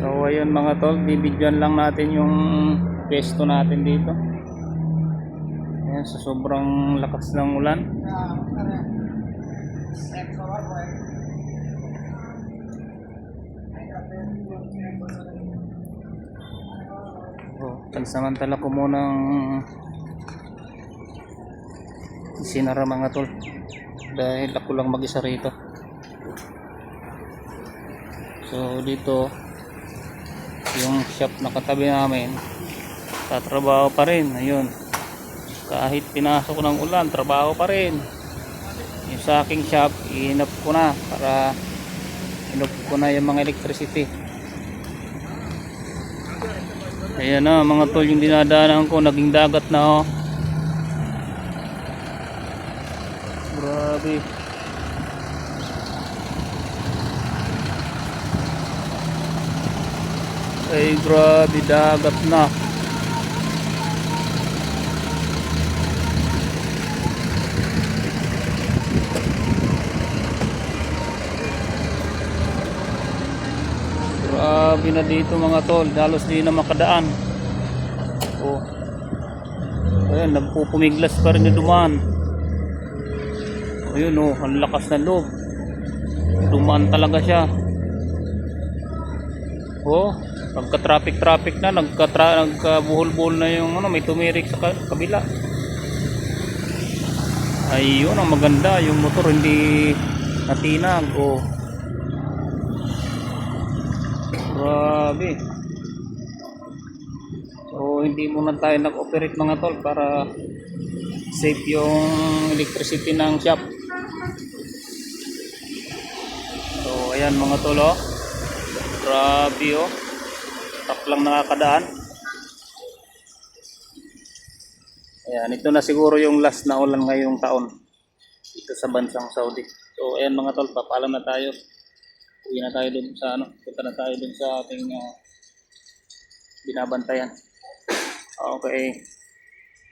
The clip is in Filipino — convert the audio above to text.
So ayun mga tol, bibidyoan lang natin yung pesto natin dito. Ayan, sa sobrang lakas ng ulan. Pansamantala ko munang sinara mga tol dahil ako lang mag-isa rito. So dito yung shop na katabi namin, tatrabaho pa rin. Ayun, kahit pinasok ng ulan, trabaho pa rin. Yung sa aking shop, inop ko na para inop ko na yung mga electricity. Ayan na mga tol, yung dinadaanan ko naging dagat na, oh. Grabe. Ay grabe, dagat na. Grabe na dito mga tol, halos di na makadaan. Oh. Ayan, nagpupumiglas pa rin yung dumaan. Ayun, oh, ang lakas ng loob. Dumaan talaga siya. Oh, pagka-traffic na, nagkabuhol-buhol na yung ano, may tumirik sa kabila. Ayun, ang maganda, yung motor hindi natinag. Oh. Grabe. So hindi muna tayo nag-operate mga tol para save yung electricity ng shop. So ayan mga tol, oh. Grabe, oh. Tak lang nakakadaan. Ayan, ito na siguro yung last na ulan ngayong taon dito sa bansang Saudi. So ayan mga tol, papaalam na tayo. Uwi na tayo dun sa ano, punta na tayo dun sa ating binabantayan. Okay.